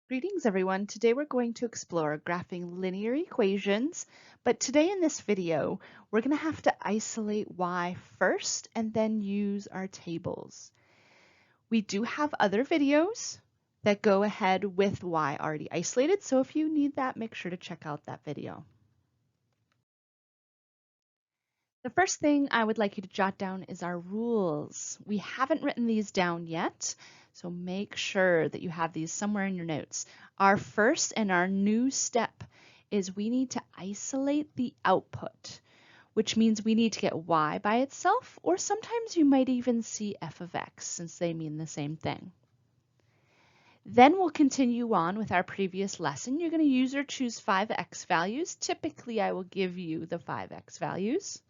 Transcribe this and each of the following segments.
Greetings everyone. Today we're going to explore graphing linear equations, but today in this video we're going to have to isolate y first and then use our tables. We do have other videos that go ahead with y already isolated, so if you need that, make sure to check out that video. The first thing I would like you to jot down is our rules. We haven't written these down yet, so make sure that you have these somewhere in your notes. Our first and our new step is we need to isolate the output, which means we need to get y by itself, or sometimes you might even see f of x since they mean the same thing. Then we'll continue on with our previous lesson. You're going to use or choose 5x values. Typically, I will give you the 5x values.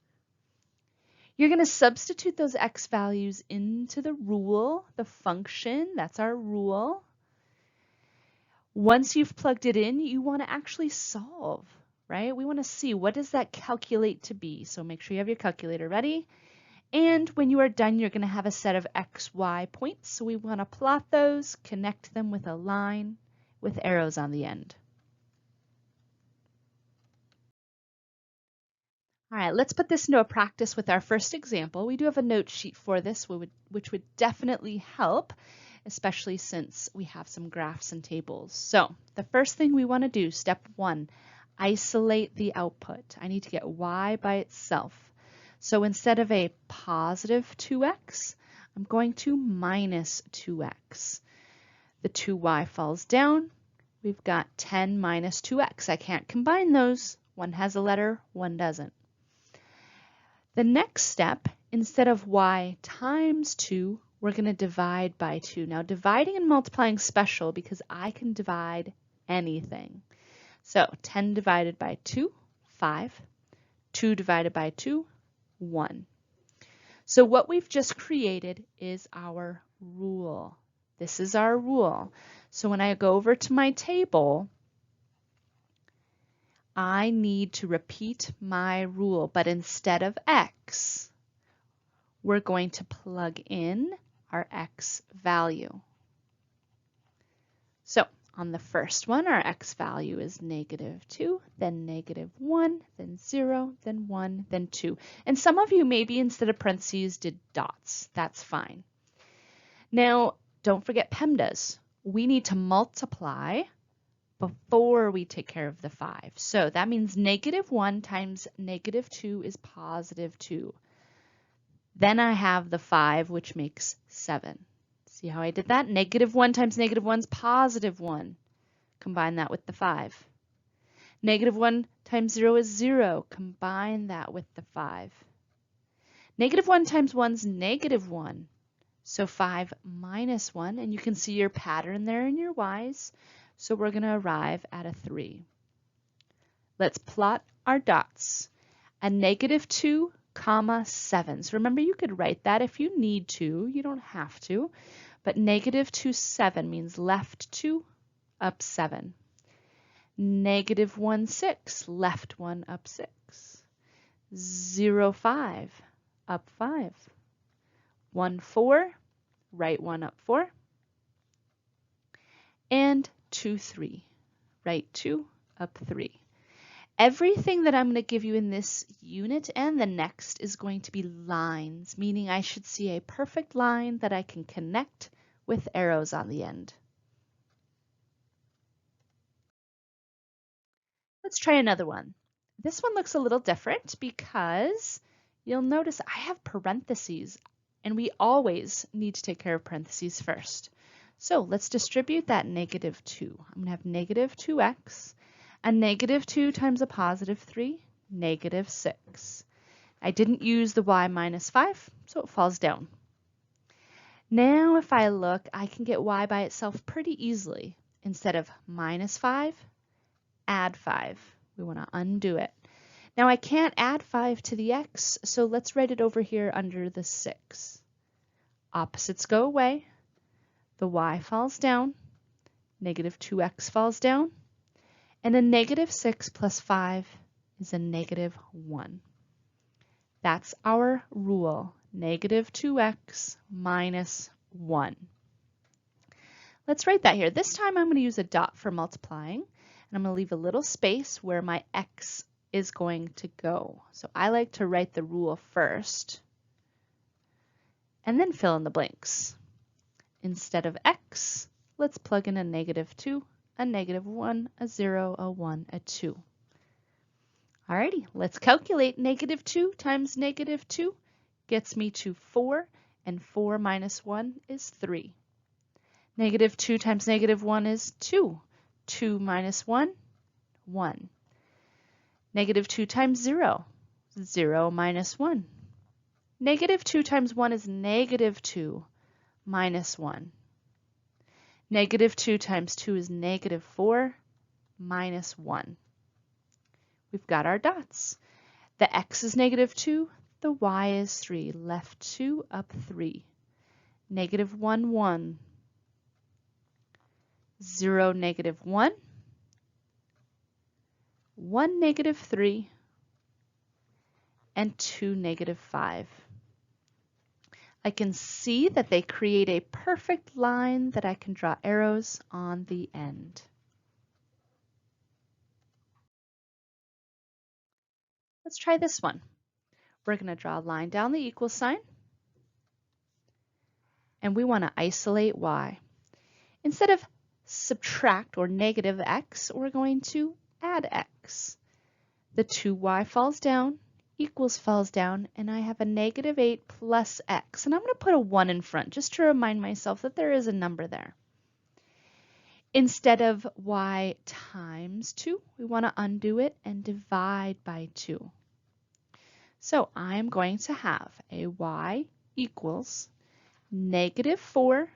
You're going to substitute those x values into the rule, the function, that's our rule. Once you've plugged it in, you want to actually solve, right? We want to see what does that calculate to be. So make sure you have your calculator ready. And when you are done, you're going to have a set of x, y points. So we want to plot those, connect them with a line with arrows on the end. All right, let's put this into a practice with our first example. We do have a note sheet for this, which would definitely help, especially since we have some graphs and tables. So the first thing we want to do, step 1, isolate the output. I need to get y by itself. So instead of a positive 2x, I'm going to minus 2x. The 2y falls down. We've got 10 minus 2x. I can't combine those. One has a letter, one doesn't. The next step, instead of y times 2, we're going to divide by 2. Now, dividing and multiplying is special because I can divide anything. So 10 divided by 2, 5. 2 divided by 2, 1. So what we've just created is our rule. This is our rule. So when I go over to my table, I need to repeat my rule, but instead of x, we're going to plug in our x value. So on the first one, our x value is -2, then -1, then 0, then 1, then 2. And some of you maybe instead of parentheses did dots. That's fine. Now, don't forget PEMDAS. We need to multiply before we take care of the 5. So that means -1 times -2 is +2. Then I have the 5, which makes 7. See how I did that? -1 times -1 is +1. Combine that with the 5. -1 times 0 is 0. Combine that with the 5. -1 times 1 is -1. So 5 minus 1, and you can see your pattern there in your y's. So we're going to arrive at a 3. Let's plot our dots. A -2, 7. So remember, you could write that if you need to. You don't have to. But -2, 7 means left 2, up 7. -1, 6, left 1, up 6. 0, 5, up 5. 1, 4, right 1, up 4. And 2, 3, right 2, up 3. Everything that I'm going to give you in this unit and the next is going to be lines, meaning I should see a perfect line that I can connect with arrows on the end. Let's try another one. This one looks a little different because you'll notice I have parentheses, and we always need to take care of parentheses first. So let's distribute that -2. I'm going to have -2x. A -2 times a +3, -6. I didn't use the y minus 5, so it falls down. Now if I look, I can get y by itself pretty easily. Instead of -5, add 5. We want to undo it. Now I can't add 5 to the x, so let's write it over here under the 6. Opposites go away. The y falls down. -2x falls down. And a -6 plus 5 is a -1. That's our rule, -2x minus 1. Let's write that here. This time I'm going to use a dot for multiplying, and I'm going to leave a little space where my x is going to go. So I like to write the rule first and then fill in the blanks. Instead of x, let's plug in a -2, a -1, a 0, a 1, a 2. Alrighty, let's calculate. -2 times -2 gets me to 4, and 4 minus 1 is 3. -2 times -1 is 2. 2 minus 1, 1. -2 times 0, 0 minus 1. -2 times 1 is -2 minus 1. -2 times 2 is -4 minus 1. We've got our dots. The x is -2, the y is 3. Left 2, up 3. -1, 1. 0, -1. 1, -3. And 2, -5. I can see that they create a perfect line that I can draw arrows on the end. Let's try this one. We're going to draw a line down the equal sign, and we want to isolate y. Instead of subtract or negative x, we're going to add x. The 2y falls down, equals falls down, and I have a -8 plus x. And I'm going to put a 1 in front just to remind myself that there is a number there. Instead of y times 2, we want to undo it and divide by 2. So I'm going to have a y equals -4,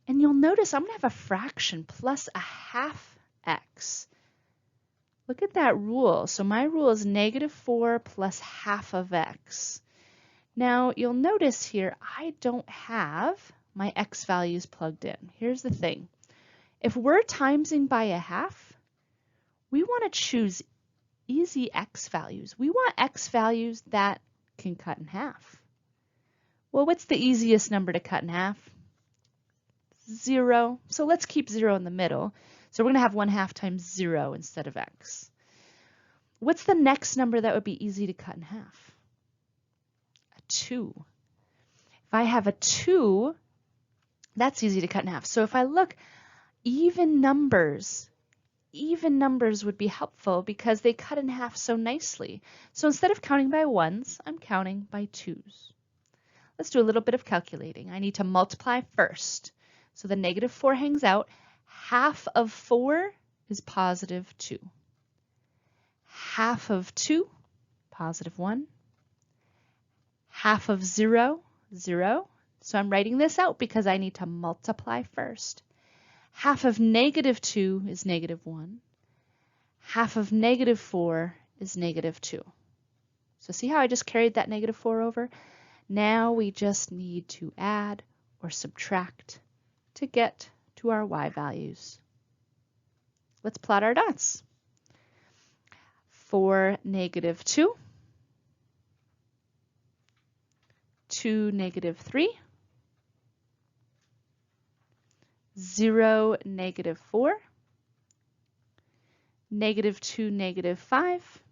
and you'll notice I'm going to have a fraction plus a half x. Look at that rule. So my rule is -4 plus half of x. Now you'll notice here I don't have my x values plugged in. Here's the thing. If we're timesing by a half, we want to choose easy x values. We want x values that can cut in half. Well, what's the easiest number to cut in half? 0. So let's keep 0 in the middle. So we're going to have 1/2 times 0 instead of x. What's the next number that would be easy to cut in half? A 2. If I have a 2, that's easy to cut in half. So if I look, even numbers would be helpful because they cut in half so nicely. So instead of counting by 1s, I'm counting by 2s. Let's do a little bit of calculating. I need to multiply first. So the -4 hangs out. Half of 4 is +2. Half of 2, +1. Half of 0, 0. So I'm writing this out because I need to multiply first. Half of -2 is -1. Half of -4 is -2. So see how I just carried that -4 over? Now we just need to add or subtract to get to our y values. Let's plot our dots. For -2, 2, -3, 0, -4, -2, -5,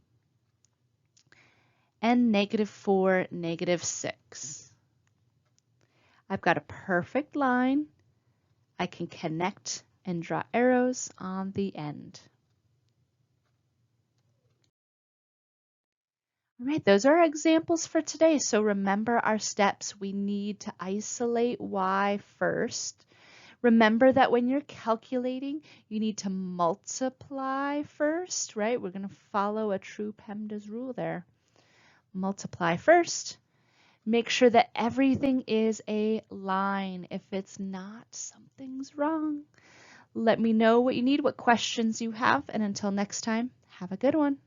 and -4, -6. I've got a perfect line. I can connect and draw arrows on the end. All right, those are our examples for today. So remember our steps. We need to isolate y first. Remember that when you're calculating, you need to multiply first, right? We're going to follow a true PEMDAS rule there. Multiply first. Make sure that everything is a line. If it's not, something's wrong. Let me know what you need, what questions you have, and until next time, have a good one.